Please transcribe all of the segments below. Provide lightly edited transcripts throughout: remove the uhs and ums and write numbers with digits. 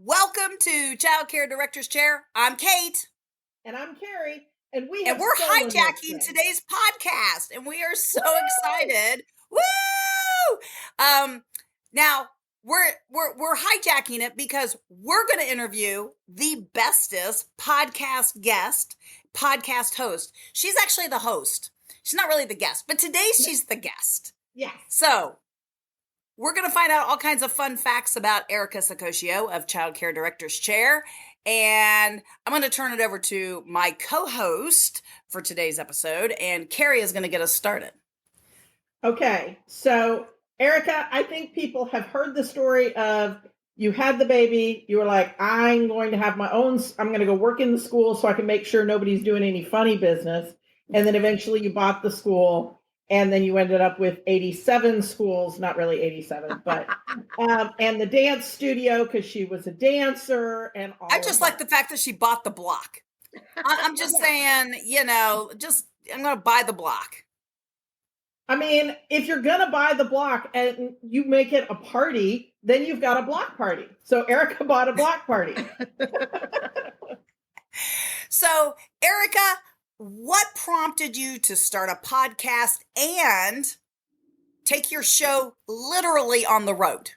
Welcome to Childcare Director's Chair. I'm Kate. And I'm Carrie. And we're hijacking today's podcast, and we are so excited. Woo! Now we're hijacking it because we're going to interview the bestest podcast host. She's actually the host. She's not really the guest, but today she's the guest. Yes. So we're going to find out all kinds of fun facts about Erica Sacosio of Childcare Director's Chair. And I'm going to turn it over to my co-host for today's episode. And Carrie is going to get us started. Okay. So, Erica, I think people have heard the story of you had the baby. You were like, I'm going to have my own. I'm going to go work in the school so I can make sure nobody's doing any funny business. And then eventually you bought the school. And then you ended up with 87 schools, not really 87, but, and the dance studio because she was a dancer and all. I just like the fact that she bought the block. I'm just saying, I'm going to buy the block. I mean, if you're going to buy the block and you make it a party, then you've got a block party. So Erica bought a block party. So Erica, what prompted you to start a podcast and take your show literally on the road?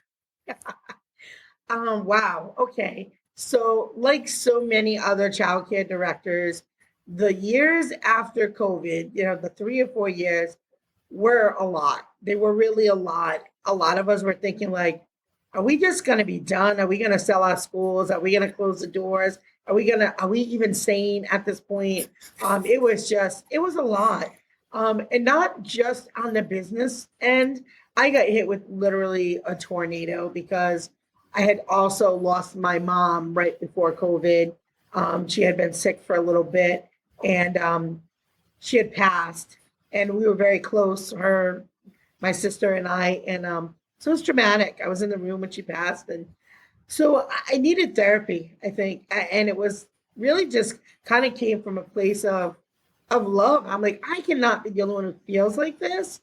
Wow. Okay. So like so many other childcare directors, the years after COVID, the 3 or 4 years were a lot. They were really a lot. A lot of us were thinking like, are we just going to be done? Are we going to sell our schools? Are we going to close the doors? Are we even sane at this point? It was a lot. And not just on the business end. I got hit with literally a tornado because I had also lost my mom right before COVID. She had been sick for a little bit and she had passed and we were very close, her, my sister and I. And so it was dramatic. I was in the room when she passed and so I needed therapy, I think. And it was really just kind of came from a place of love. I'm like, I cannot be the only one who feels like this.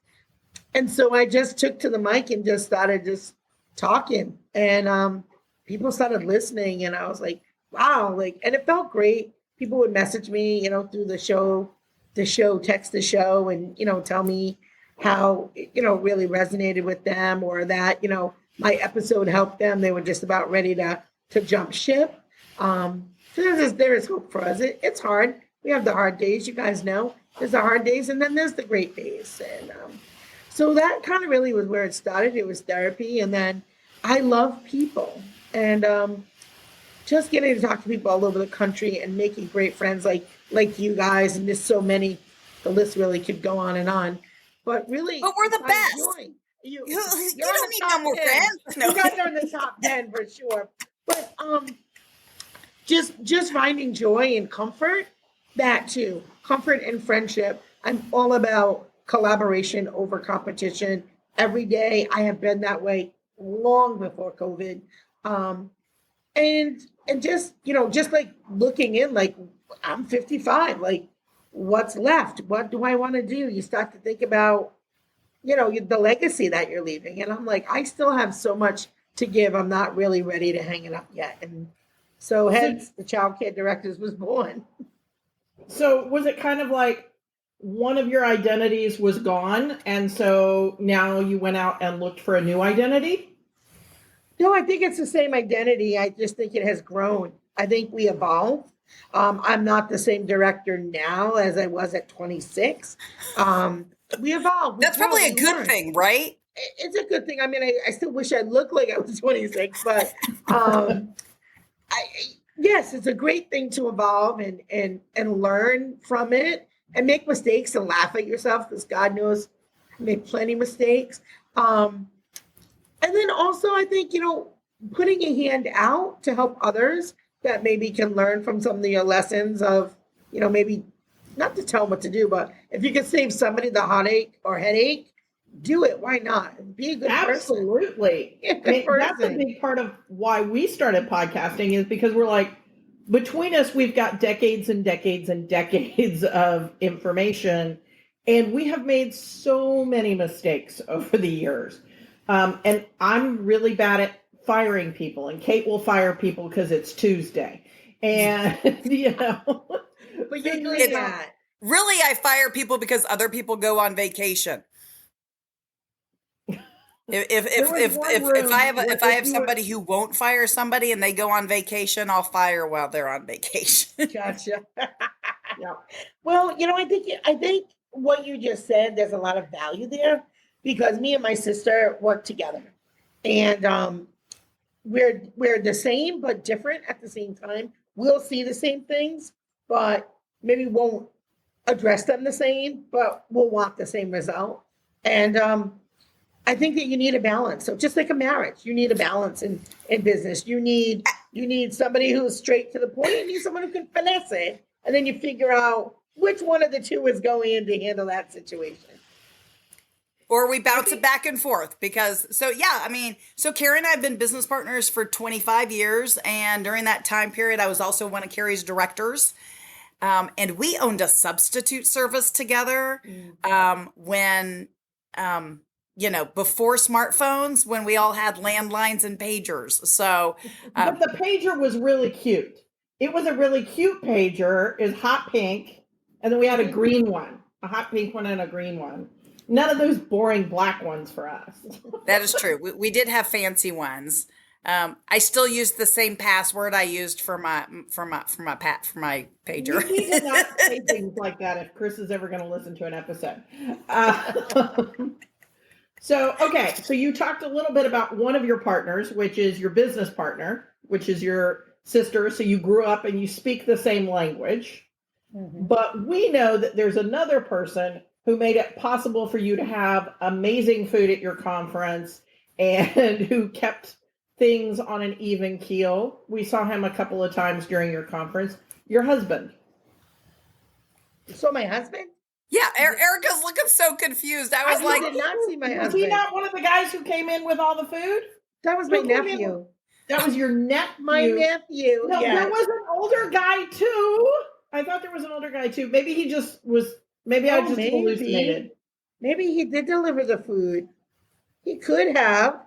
And so I just took to the mic and just started just talking. And people started listening. And I was like, wow. And it felt great. People would message me, through the show, text the show and, tell me how, really resonated with them or that, my episode helped them. They were just about ready to jump ship. So there is hope for us. It's hard. We have the hard days. You guys know there's the hard days and then there's the great days. And so that kind of really was where it started. It was therapy. And then I love people and just getting to talk to people all over the country and making great friends like you guys. And there's so many, the list really could go on and on. But we're the best. Joy. You don't need no more friends. No. You guys are in the top 10 for sure. But just finding joy and comfort, that too. Comfort and friendship. I'm all about collaboration over competition. Every day I have been that way long before COVID. And just, just like looking in, like I'm 55, like what's left? What do I want to do? You start to think about the legacy that you're leaving. And I'm like, I still have so much to give. I'm not really ready to hang it up yet. And so hence the Childcare Directors was born. So was it kind of like one of your identities was gone? And so now you went out and looked for a new identity? No, I think it's the same identity. I just think it has grown. I think we evolved. I'm not the same director now as I was at 26. We evolved. That's probably a good thing, right? It's a good thing. I mean, I still wish I looked like I was 26, but yes, it's a great thing to evolve and learn from it and make mistakes and laugh at yourself because God knows I made plenty of mistakes. And then also, I think, putting a hand out to help others that maybe can learn from some of your lessons of, maybe not to tell them what to do, but if you can save somebody the heartache or headache, do it. Why not? Be a good person. Absolutely. That's a big part of why we started podcasting is because we're like, between us, we've got decades and decades and decades of information, and we have made so many mistakes over the years. And I'm really bad at firing people, and Kate will fire people because it's Tuesday. And, But you're doing It- that. Really, I fire people because other people go on vacation. If I have somebody who won't fire somebody and they go on vacation, I'll fire while they're on vacation. Gotcha. Yeah. Well, I think what you just said, there's a lot of value there because me and my sister work together, and we're the same but different at the same time. We'll see the same things, but maybe won't address them the same, but we'll want the same result. And I think that you need a balance. So just like a marriage, you need a balance in business. You need somebody who's straight to the point. You need someone who can finesse it, and then you figure out which one of the two is going in to handle that situation. Or we bounce it back and forth because, so Carrie and I have been business partners for 25 years. And during that time period, I was also one of Carrie's directors. And we owned a substitute service together when, before smartphones, when we all had landlines and pagers. So, but the pager was really cute. It was a really cute pager. It was hot pink. And then we had a green one, a hot pink one and a green one. None of those boring black ones for us. That is true. We did have fancy ones. I still use the same password I used for my pager. We need to not say things like that if Chris is ever going to listen to an episode. So you talked a little bit about one of your partners, which is your business partner, which is your sister. So you grew up and you speak the same language. Mm-hmm. But we know that there's another person who made it possible for you to have amazing food at your conference and who kept things on an even keel. We saw him a couple of times during your conference. Your husband. So my husband? Yeah, Erica's looking so confused. I was like, did not see my husband. Was he not one of the guys who came in with all the food? That was my nephew. That was your nephew. My nephew. No, yes. There was an older guy too. I thought there was an older guy too. Maybe he just was. Maybe I just hallucinated. Maybe he did deliver the food. He could have.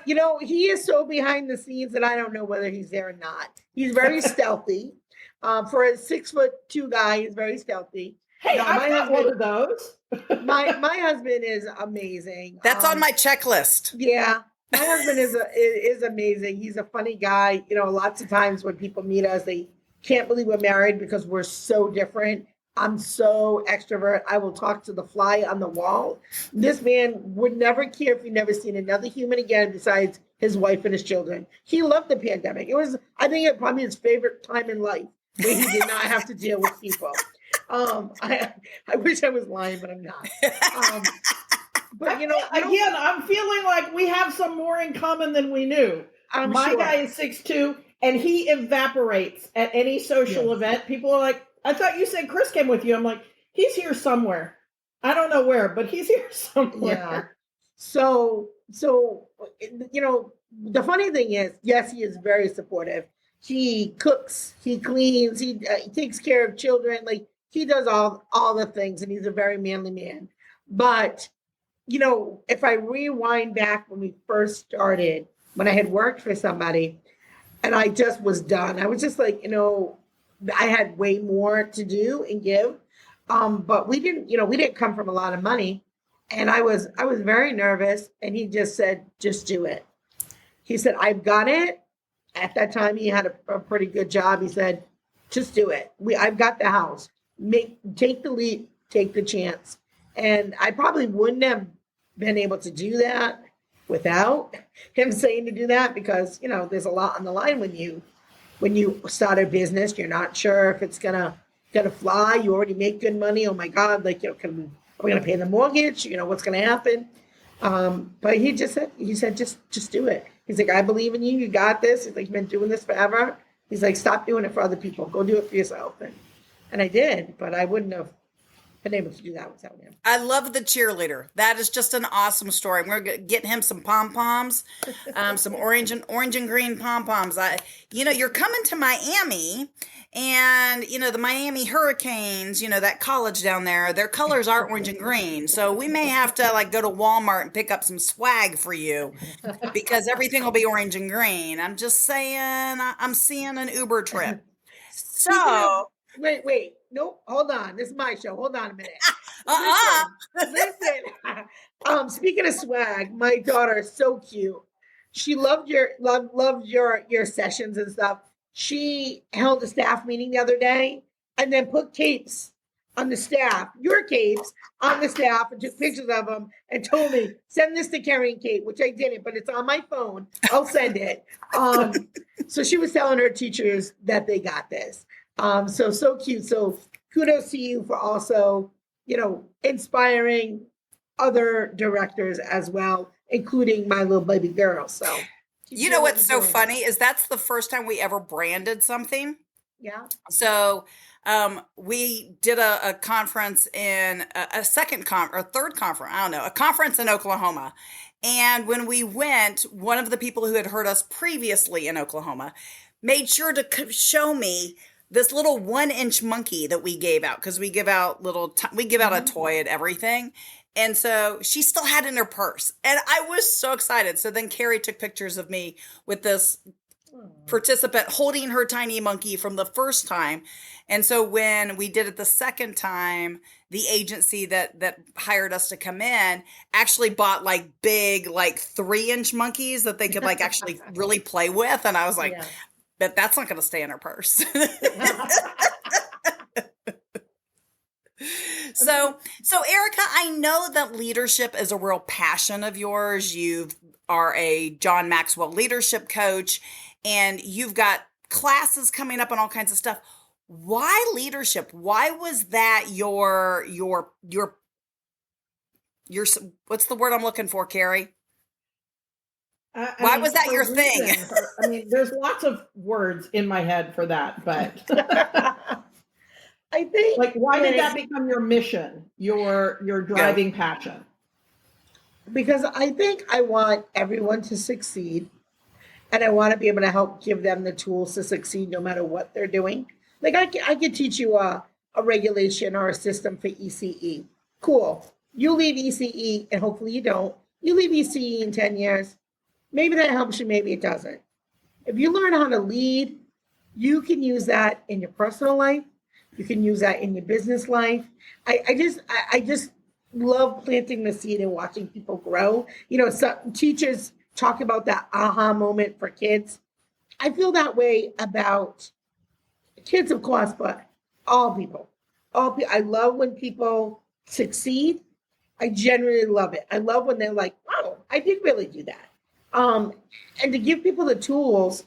He is so behind the scenes that I don't know whether he's there or not. He's very stealthy. For a 6'2" guy, he's very stealthy. Hey, I've got one of those. my husband is amazing. That's on my checklist. Yeah. My husband is amazing. He's a funny guy. Lots of times when people meet us, they can't believe we're married because we're so different. I'm so extrovert. I will talk to the fly on the wall. This man would never care if he never seen another human again besides his wife and his children. He loved the pandemic. I think it probably his favorite time in life where he did not have to deal with people. I wish I was lying, but I'm not. But again, I'm feeling like we have some more in common than we knew. My guy is 6'2", and he evaporates at any social event. People are like, I thought you said Chris came with you. I'm like, he's here somewhere. I don't know where, but he's here somewhere. Yeah. So the funny thing is, yes, he is very supportive. He cooks, he cleans, he takes care of children. Like he does all the things, and he's a very manly man. But if I rewind back when we first started, when I had worked for somebody, and I just was done, I was just like, I had way more to do and give. But we didn't come from a lot of money. And I was very nervous. And he just said, just do it. He said, I've got it. At that time, he had a pretty good job. He said, just do it. I've got the house. Take the leap, take the chance. And I probably wouldn't have been able to do that without him saying to do that, because, there's a lot on the line when you start a business. You're not sure if it's gonna fly. You already make good money. Oh my God, are we gonna pay the mortgage? What's gonna happen? But he said, just do it. He's like, I believe in you. You got this. He's like, you've been doing this forever. He's like, stop doing it for other people. Go do it for yourself. And I did, but I wouldn't have been able to do that without him. I love the cheerleader. That is just an awesome story. We're getting him some pom poms, some orange and green pom poms. You're coming to Miami, and the Miami Hurricanes. That college down there. Their colors are orange and green, so we may have to like go to Walmart and pick up some swag for you because everything will be orange and green. I'm just saying. I'm seeing an Uber trip. So. Wait. Nope. Hold on. This is my show. Hold on a minute. Uh-uh. Listen. Speaking of swag, my daughter is so cute. She loved your sessions and stuff. She held a staff meeting the other day and then put capes on the staff, your capes on the staff, and took pictures of them and told me, send this to Carrie and Kate, which I didn't, but it's on my phone. I'll send it. So she was telling her teachers that they got this. So cute. So kudos to you for also, inspiring other directors as well, including my little baby girl. So, what's so funny is that's the first time we ever branded something. Yeah. So, we did a conference in a third conference. I don't know, a conference in Oklahoma. And when we went, one of the people who had heard us previously in Oklahoma made sure to show me this little 1-inch monkey that we gave out, because we give out a toy and everything. And so she still had it in her purse. And I was so excited. So then Carrie took pictures of me with this participant holding her tiny monkey from the first time. And so when we did it the second time, the agency that hired us to come in actually bought like big, like 3-inch monkeys that they could like actually really play with. And I was like, but that's not going to stay in her purse. So Erica, I know that leadership is a real passion of yours. You are a John Maxwell leadership coach, and you've got classes coming up and all kinds of stuff. Why leadership? Why was that your what's the word I'm looking for, Carrie? Why was that your thing? There's lots of words in my head for that, but I think, like, why did that become your mission, your driving passion? Because I think I want everyone to succeed, and I want to be able to help give them the tools to succeed no matter what they're doing. Like I could teach you a regulation or a system for ECE. Cool. You leave ECE, and hopefully you don't. You leave ECE in 10 years. Maybe that helps you, maybe it doesn't. If you learn how to lead, you can use that in your personal life. You can use that in your business life. I just love planting the seed and watching people grow. Some teachers talk about that aha moment for kids. I feel that way about kids, of course, but all people. I love when people succeed. I genuinely love it. I love when they're like, "Oh, I did really do that." And to give people the tools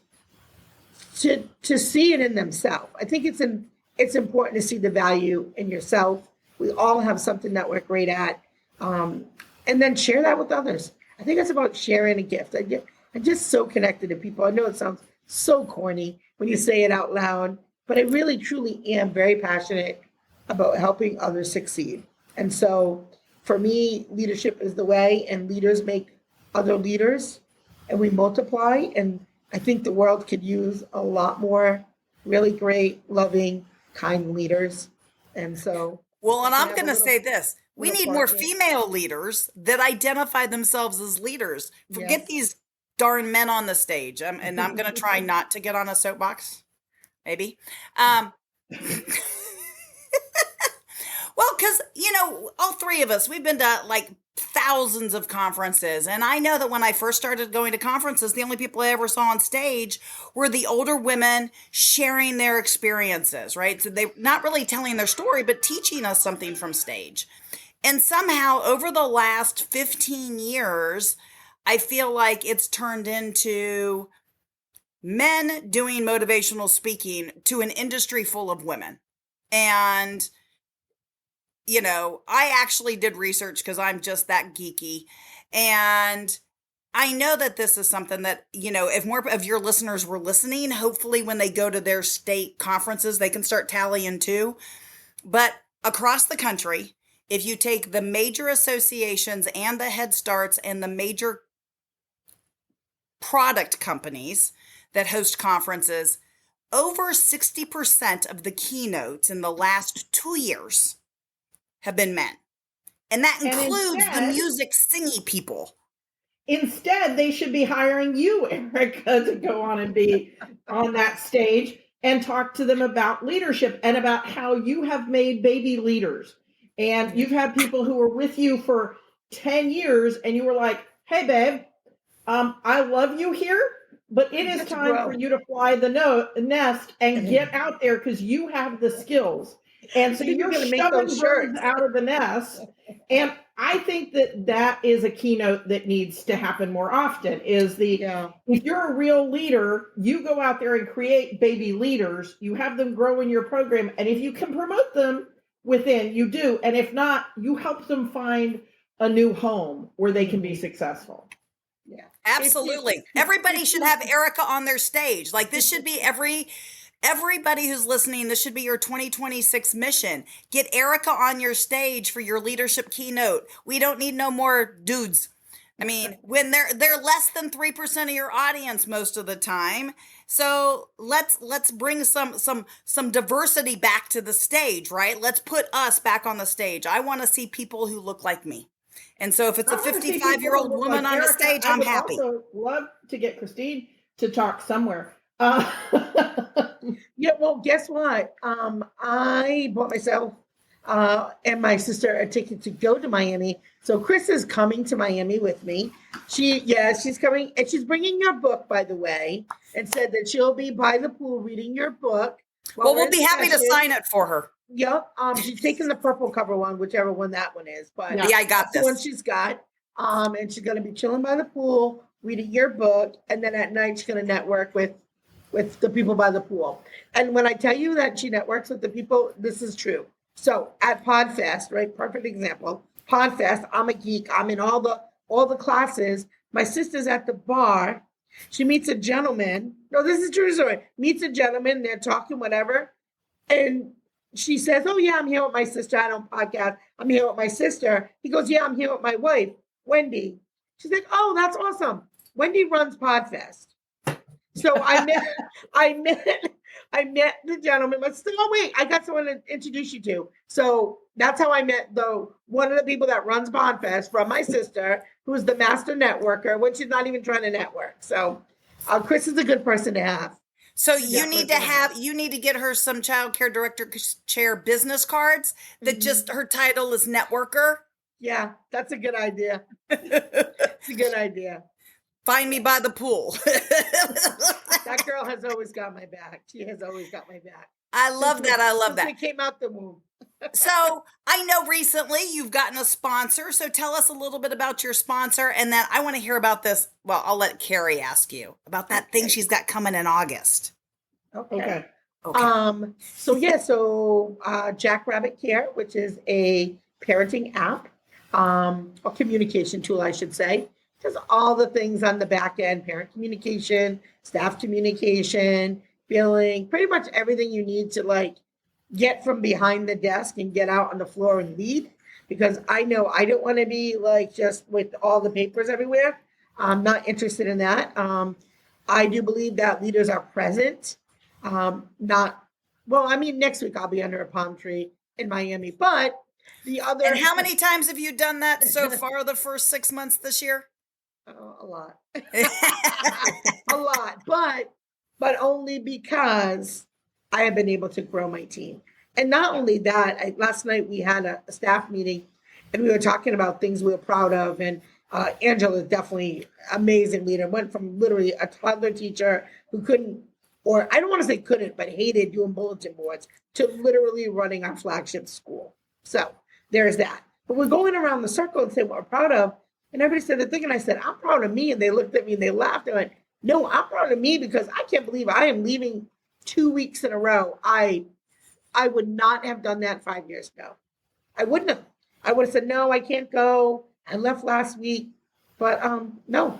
to see it in themselves. I think it's important to see the value in yourself. We all have something that we're great at, and then share that with others. I think it's about sharing a gift. I'm just so connected to people. I know it sounds so corny when you say it out loud, but I really, truly am very passionate about helping others succeed. And so for me, leadership is the way, and leaders make other leaders, and we multiply. And I think the world could use a lot more really great, loving, kind leaders. And so, well, and I'm going to say this. We need more female leaders that identify themselves as leaders. Forget these darn men on the stage. And I'm going to try not to get on a soapbox, maybe. Well, because, all three of us, we've been to like thousands of conferences. And I know that when I first started going to conferences, the only people I ever saw on stage were the older women sharing their experiences, right? So they're not really telling their story, but teaching us something from stage. And somehow over the last 15 years, I feel like it's turned into men doing motivational speaking to an industry full of women. And I actually did research because I'm just that geeky. And I know that this is something that, if more of your listeners were listening, hopefully when they go to their state conferences, they can start tallying too. But across the country, if you take the major associations and the Head Starts and the major product companies that host conferences, over 60% of the keynotes in the last 2 years have been men. And that And includes the instead- music singy people. Instead, they should be hiring you, Erica, to go on and be on that stage and talk to them about leadership and about how you have made baby leaders. And you've had people who were with you for 10 years and you were like, hey, babe, I love you here, but it is time for you to fly the nest and get out there because you have the skills. And so you're shoving birds out of the nest. And I think that is a keynote that needs to happen more often if you're a real leader, you go out there and create baby leaders, you have them grow in your program. And if you can promote them within, you do. And if not, you help them find a new home where they can be successful. Yeah, absolutely. Everybody should have Erica on their stage. Like this should be everybody who's listening. This should be your 2026 mission. Get Erica on your stage for your leadership keynote. We don't need no more dudes. I mean, when they're less than 3% of your audience most of the time. So let's bring some diversity back to the stage, right? Let's put us back on the stage. I want to see people who look like me. And so if it's a 55-year-old woman on the stage, I'm happy. I would also love to get Christine to talk somewhere. Yeah, well, guess what? I bought myself and my sister a ticket to go to Miami. So Chris is coming to Miami with me. She's coming, and she's bringing your book, by the way, and said that she'll be by the pool reading your book. Well, we'll be happy to sign it for her. Yep. She's taking the purple cover one, whichever one that one is. But yeah, I got this. The one she's got. And she's going to be chilling by the pool, reading your book, and then at night she's going to network with the people by the pool. And when I tell you that she networks with the people, this is true. So at PodFest, right? Perfect example. PodFest, I'm a geek. I'm in all the classes. My sister's at the bar. She meets a gentleman. No, this is true story. Meets a gentleman. They're talking, whatever. And she says, oh, yeah, I'm here with my sister. I don't podcast. I'm here with my sister. He goes, yeah, I'm here with my wife, Wendy. She's like, oh, that's awesome. Wendy runs PodFest. So I met the gentleman. But still, oh, wait, I got someone to introduce you to. So that's how I met one of the people that runs PodFest from my sister, who's the master networker, when she's not even trying to network. So Chris is a good person to have. So you need to get her some Childcare Director Chair business cards that just her title is networker. Yeah, that's a good idea. It's a good idea. Find me by the pool. That girl has always got my back. She has always got my back. I love that. It came out the womb. So I know recently you've gotten a sponsor. So tell us a little bit about your sponsor. And then I want to hear about this. Well, I'll let Carrie ask you about that thing she's got coming in August. Okay. So Jackrabbit Care, which is a parenting app, or communication tool, I should say, does all the things on the back end: parent communication, staff communication, billing, pretty much everything you need to get from behind the desk and get out on the floor and lead. Because I know I don't want to be just with all the papers everywhere. I'm not interested in that. I do believe that leaders are present. Next week I'll be under a palm tree in Miami, but And how many times have you done that so far the first 6 months this year? A lot. A lot, but only because I have been able to grow my team. And not only that, last night we had a staff meeting and we were talking about things we were proud of. And Angela is definitely an amazing leader. Went from literally a toddler teacher who couldn't, or I don't want to say couldn't, but hated doing bulletin boards, to literally running our flagship school. So there's that. But we're going around the circle and saying what we're proud of. And everybody said the thing, and I said, I'm proud of me. And they looked at me and they laughed. They went, no, I'm proud of me because I can't believe I am leaving 2 weeks in a row. I would not have done that 5 years ago. I wouldn't have. I would have said, no, I can't go. I left last week. But no.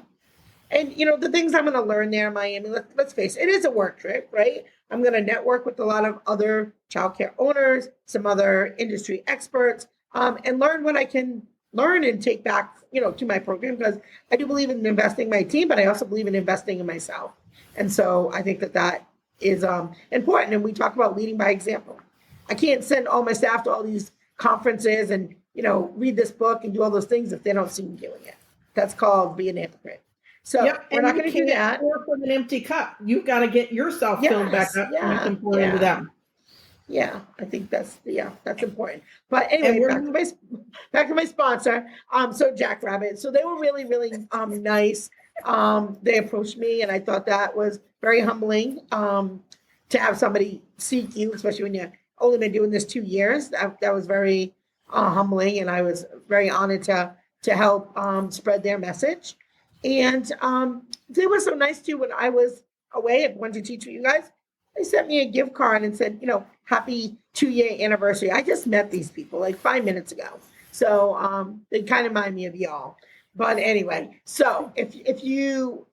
And, the things I'm going to learn there in Miami, let's face it, it is a work trip, right? I'm going to network with a lot of other childcare owners, some other industry experts, and learn what I can learn and take back, to my program, because I do believe in investing in my team, but I also believe in investing in myself. And so I think that is important. And we talk about leading by example. I can't send all my staff to all these conferences and, read this book and do all those things if they don't see me doing it. That's called being a hypocrite. So we're not going to do that. Pour from an empty cup. You've got to get yourself filled back up and you can pour into them. Yeah, I think that's important. But anyway, back to my sponsor. So Jackrabbit. So they were really, really nice. They approached me, and I thought that was very humbling to have somebody seek you, especially when you've only been doing this 2 years. That was very humbling, and I was very honored to help spread their message. And they were so nice too when I was away and wanted to teach with you guys. They sent me a gift card and said, happy 2-year anniversary. I just met these people like 5 minutes ago. So they kind of remind me of y'all. But anyway, so if you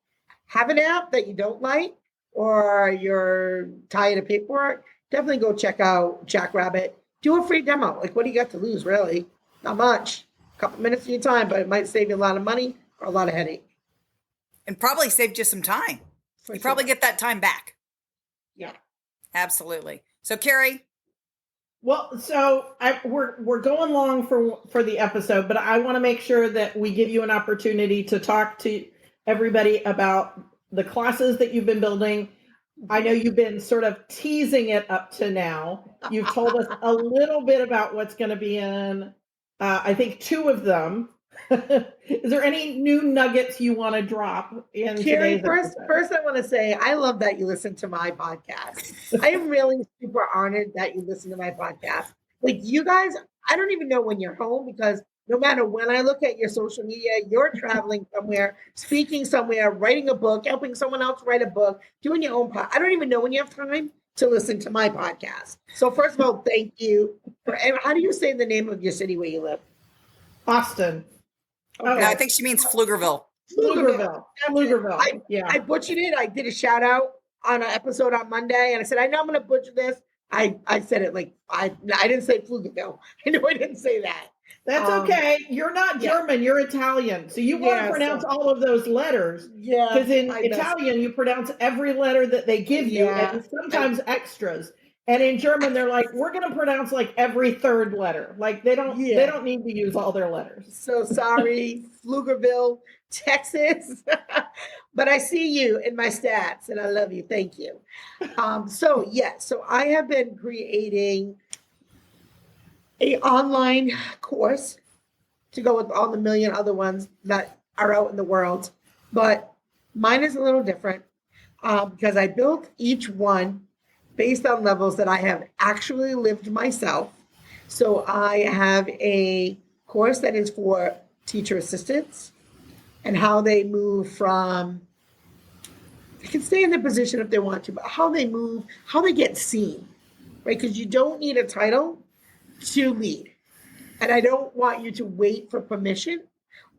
have an app that you don't like or you're tired of paperwork, definitely go check out Jackrabbit. Do a free demo. Like, what do you got to lose, really? Not much. A couple minutes of your time, but it might save you a lot of money or a lot of headache. And probably saved you some time. You probably get that time back. Yeah. Absolutely. So, Carrie. Well, so we're going long for the episode, but I want to make sure that we give you an opportunity to talk to everybody about the classes that you've been building. I know you've been sort of teasing it up to now. You've told us a little bit about what's going to be in, I think, 2 of them. Is there any new nuggets you want to drop in Carrie, today's episode? First, I want to say I love that you listen to my podcast. I am really super honored that you listen to my podcast. Like, you guys, I don't even know when you're home, because no matter when I look at your social media, you're traveling somewhere, speaking somewhere, writing a book, helping someone else write a book, doing your own podcast. I don't even know when you have time to listen to my podcast. So first of all, thank you. How do you say the name of your city where you live? Austin. Okay. No, I think she means Pflugerville. Pflugerville. I butchered it. I did a shout out on an episode on Monday, and I said, I know I'm going to butcher this. I said it like, I didn't say Pflugerville. I know I didn't say that. That's okay. You're not German. You're Italian. So you want to pronounce all of those letters. Yeah. Because in Italian, you pronounce every letter that they give you, and sometimes extras. And in German, they're like, we're going to pronounce like every 3rd letter. Like they don't need to use all their letters. So sorry, Pflugerville, Texas. But I see you in my stats, and I love you. Thank you. So I have been creating an online course to go with all the million other ones that are out in the world. But mine is a little different because I built each one based on levels that I have actually lived myself. So I have a course that is for teacher assistants and how they move from, they can stay in their position if they want to, but how they move, how they get seen, right? Because you don't need a title to lead. And I don't want you to wait for permission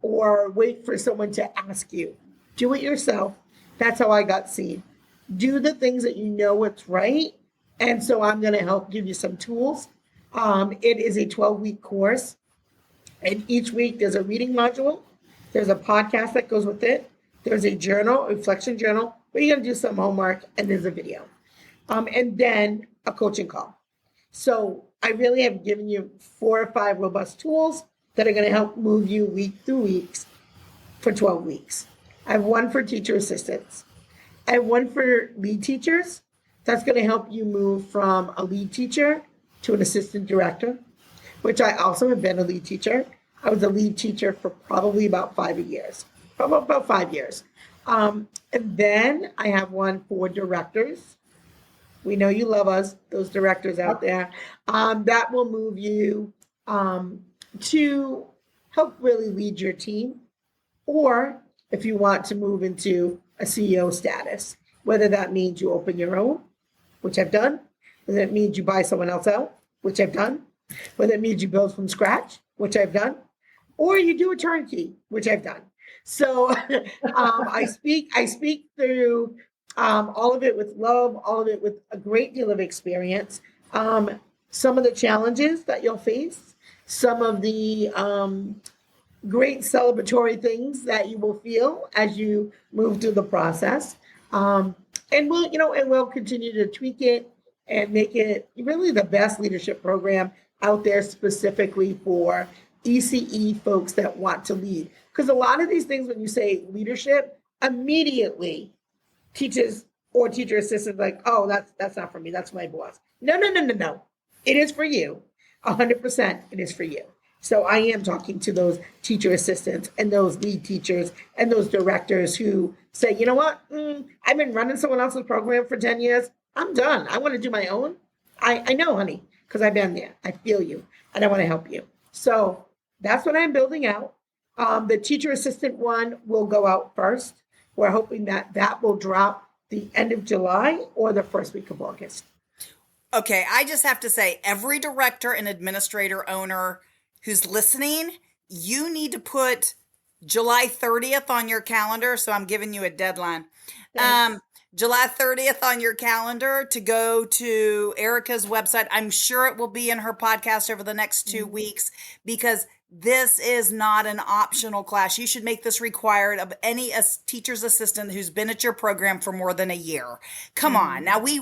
or wait for someone to ask you. Do it yourself. That's how I got seen. Do the things that you know what's right. And so I'm going to help give you some tools. It is a 12-week course. And each week there's a reading module. There's a podcast that goes with it. There's a journal, a reflection journal, where you're going to do some homework, and there's a video. And then a coaching call. So I really have given you 4 or 5 robust tools that are going to help move you week through weeks for 12 weeks. I have one for teacher assistants. I have one for lead teachers. That's going to help you move from a lead teacher to an assistant director, which I also have been a lead teacher. I was a lead teacher for probably about 5 years. About 5 years. And then I have one for directors. We know you love us, those directors out there. That will move you to help really lead your team. Or if you want to move into a CEO status, whether that means you open your own, which I've done, whether it means you buy someone else out, which I've done, whether it means you build from scratch, which I've done, or you do a turnkey, which I've done. So I speak through all of it with love, all of it with a great deal of experience. Some of the challenges that you'll face, some of the great celebratory things that you will feel as you move through the process. And we'll continue to tweak it and make it really the best leadership program out there specifically for ECE folks that want to lead. Because a lot of these things, when you say leadership, immediately teachers or teacher assistants like, oh, that's not for me. That's my boss. No, no, no, no, no. It is for you. 100% it is for you. So I am talking to those teacher assistants and those lead teachers and those directors who say, you know what, I've been running someone else's program for 10 years. I'm done. I want to do my own. I know, honey, because I've been there. I feel you and I want to help you. So that's what I'm building out. The teacher assistant one will go out first. We're hoping that will drop the end of July or the first week of August. Okay, I just have to say, every director and administrator owner who's listening, you need to put July 30th on your calendar. So I'm giving you a deadline. July 30th on your calendar to go to Erica's website. I'm sure it will be in her podcast over the next 2 weeks, because this is not an optional class. You should make this required of any teacher's assistant who's been at your program for more than a year. Come on. Now we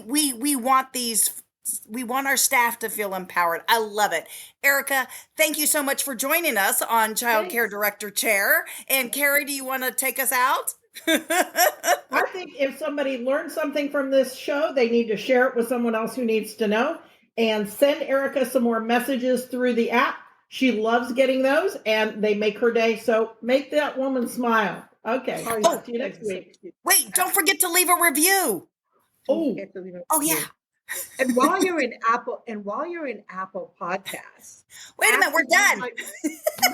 want these. We want our staff to feel empowered. I love it. Erica, thank you so much for joining us on Childcare Director Chair. And Carrie, do you want to take us out? I think if somebody learned something from this show, they need to share it with someone else who needs to know, and send Erica some more messages through the app. She loves getting those and they make her day. So make that woman smile. Okay. Oh, see you next week. Wait, don't forget to leave a review. Oh, yeah. And while you're in Apple Podcasts. Wait a minute, we're done.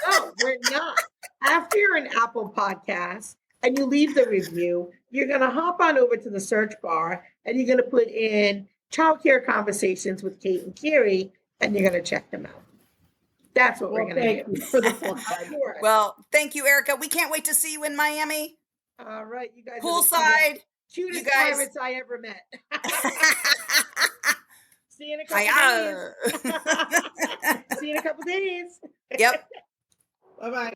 No, we're not. After you're in Apple Podcasts and you leave the review, you're going to hop on over to the search bar and you're going to put in Childcare Conversations with Kate and Carrie, and you're going to check them out. That's what we're going to do. For the Well, thank you, Erica. We can't wait to see you in Miami. All right, you guys. Poolside. Cutest pirates I ever met. See you in a couple days. See you in a couple days. Yep. Bye-bye.